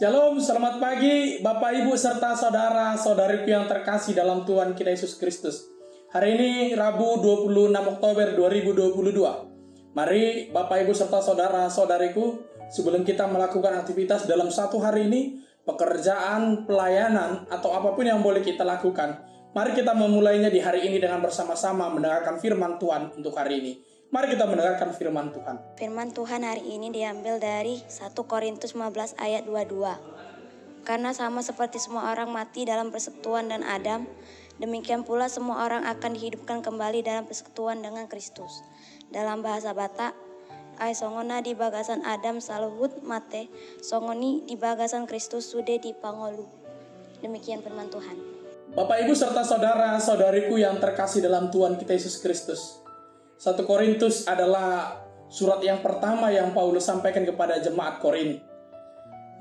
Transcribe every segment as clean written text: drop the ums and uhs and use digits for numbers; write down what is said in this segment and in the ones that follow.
Shalom, selamat pagi Bapak Ibu serta saudara-saudariku yang terkasih dalam Tuhan kita Yesus Kristus. Hari ini Rabu 26 Oktober 2022. Mari Bapak Ibu serta saudara-saudariku, sebelum kita melakukan aktivitas dalam satu hari ini, pekerjaan, pelayanan, atau apapun yang boleh kita lakukan, mari kita memulainya di hari ini dengan bersama-sama mendengarkan firman Tuhan untuk hari ini. Mari kita mendengarkan firman Tuhan. Firman Tuhan hari ini diambil dari 1 Korintus 15 ayat 22. Karena sama seperti semua orang mati dalam persekutuan dan Adam, demikian pula semua orang akan dihidupkan kembali dalam persekutuan dengan Kristus. Dalam bahasa Batak, ai songona di bagasan Adam saluhut mate, songoni di bagasan Kristus sude di pangolu. Demikian firman Tuhan. Bapak Ibu serta saudara-saudariku yang terkasih dalam Tuhan kita Yesus Kristus. 1 Korintus adalah surat yang pertama yang Paulus sampaikan kepada jemaat Korin.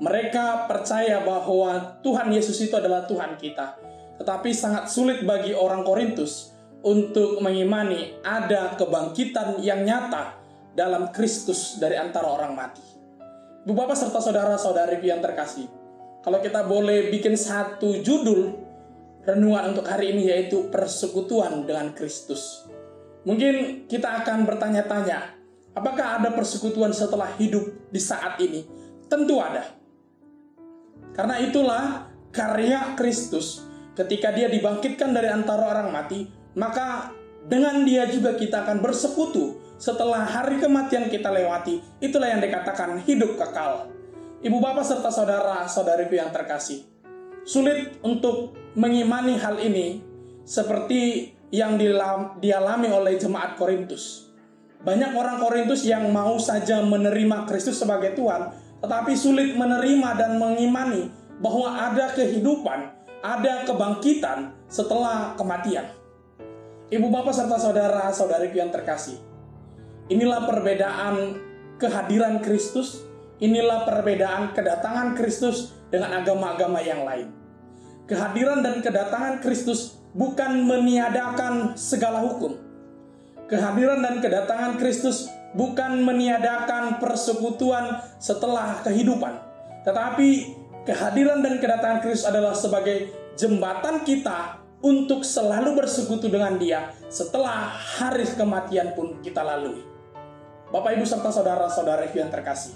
Mereka percaya bahwa Tuhan Yesus itu adalah Tuhan kita. Tetapi sangat sulit bagi orang Korintus untuk mengimani ada kebangkitan yang nyata dalam Kristus dari antara orang mati. Ibu Bapak serta saudara-saudariku yang terkasih, kalau kita boleh bikin satu judul renungan untuk hari ini, yaitu persekutuan dengan Kristus. Mungkin kita akan bertanya-tanya, apakah ada persekutuan setelah hidup di saat ini? Tentu ada. Karena itulah karya Kristus ketika dia dibangkitkan dari antara orang mati, maka dengan dia juga kita akan bersekutu setelah hari kematian kita lewati. Itulah yang dikatakan hidup kekal. Ibu bapak serta saudara-saudariku yang terkasih, sulit untuk mengimani hal ini seperti yang dialami oleh jemaat Korintus. Banyak orang Korintus yang mau saja menerima Kristus sebagai Tuhan, tetapi sulit menerima dan mengimani bahwa ada kehidupan, ada kebangkitan setelah kematian. Ibu bapak serta saudara-saudariku yang terkasih, inilah perbedaan kehadiran Kristus, inilah perbedaan kedatangan Kristus dengan agama-agama yang lain. Kehadiran dan kedatangan Kristus bukan meniadakan segala hukum. Kehadiran dan kedatangan Kristus bukan meniadakan persekutuan setelah kehidupan. Tetapi kehadiran dan kedatangan Kristus adalah sebagai jembatan kita untuk selalu bersekutu dengan Dia setelah hari kematian pun kita lalui. Bapak Ibu serta saudara-saudara yang terkasih,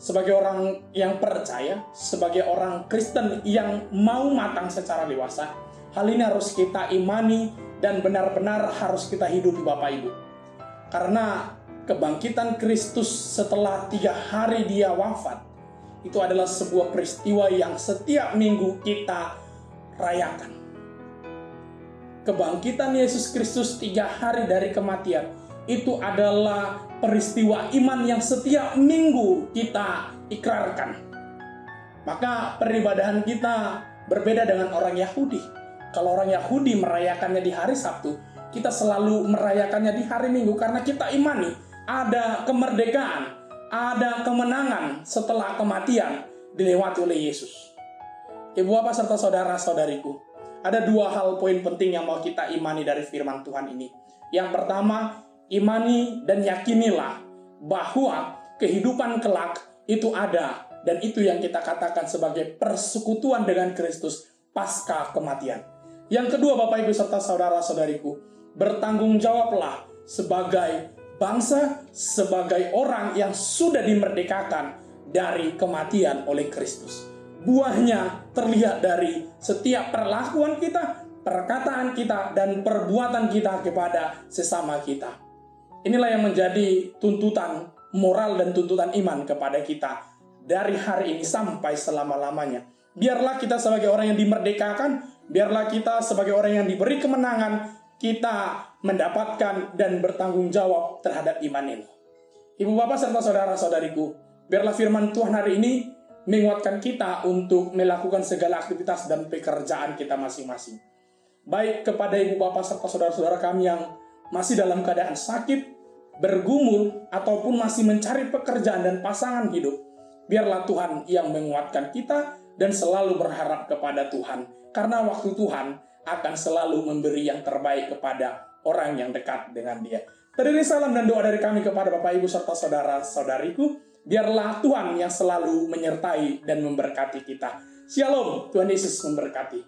sebagai orang yang percaya, sebagai orang Kristen yang mau matang secara dewasa, hal ini harus kita imani dan benar-benar harus kita hidupi Bapak Ibu. Karena kebangkitan Kristus setelah 3 hari dia wafat, itu adalah sebuah peristiwa yang setiap minggu kita rayakan. Kebangkitan Yesus Kristus 3 hari dari kematian, itu adalah peristiwa iman yang setiap minggu kita ikrarkan. Maka peribadahan kita berbeda dengan orang Yahudi. Kalau orang Yahudi merayakannya di hari Sabtu, kita selalu merayakannya di hari Minggu karena kita imani ada kemerdekaan, ada kemenangan setelah kematian dilewati oleh Yesus. Ibu bapak serta saudara-saudariku, ada 2 hal poin penting yang mau kita imani dari firman Tuhan ini. Yang pertama, imani dan yakinilah bahwa kehidupan kelak itu ada, dan itu yang kita katakan sebagai persekutuan dengan Kristus pasca kematian. Yang kedua, Bapak Ibu serta saudara-saudariku, bertanggung jawablah sebagai bangsa, sebagai orang yang sudah dimerdekakan dari kematian oleh Kristus. Buahnya terlihat dari setiap perlakuan kita, perkataan kita, dan perbuatan kita kepada sesama kita. Inilah yang menjadi tuntutan moral dan tuntutan iman kepada kita dari hari ini sampai selama-lamanya. Biarlah kita sebagai orang yang dimerdekakan, biarlah kita sebagai orang yang diberi kemenangan, kita mendapatkan dan bertanggung jawab terhadap iman ini. Ibu bapak serta saudara-saudariku, biarlah firman Tuhan hari ini menguatkan kita untuk melakukan segala aktivitas dan pekerjaan kita masing-masing. Baik kepada ibu bapak serta saudara-saudara kami yang masih dalam keadaan sakit, bergumul, ataupun masih mencari pekerjaan dan pasangan hidup, biarlah Tuhan yang menguatkan kita dan selalu berharap kepada Tuhan. Karena waktu Tuhan akan selalu memberi yang terbaik kepada orang yang dekat dengan Dia. Terdiri salam dan doa dari kami kepada Bapak Ibu serta saudara-saudariku. Biarlah Tuhan yang selalu menyertai dan memberkati kita. Shalom, Tuhan Yesus memberkati.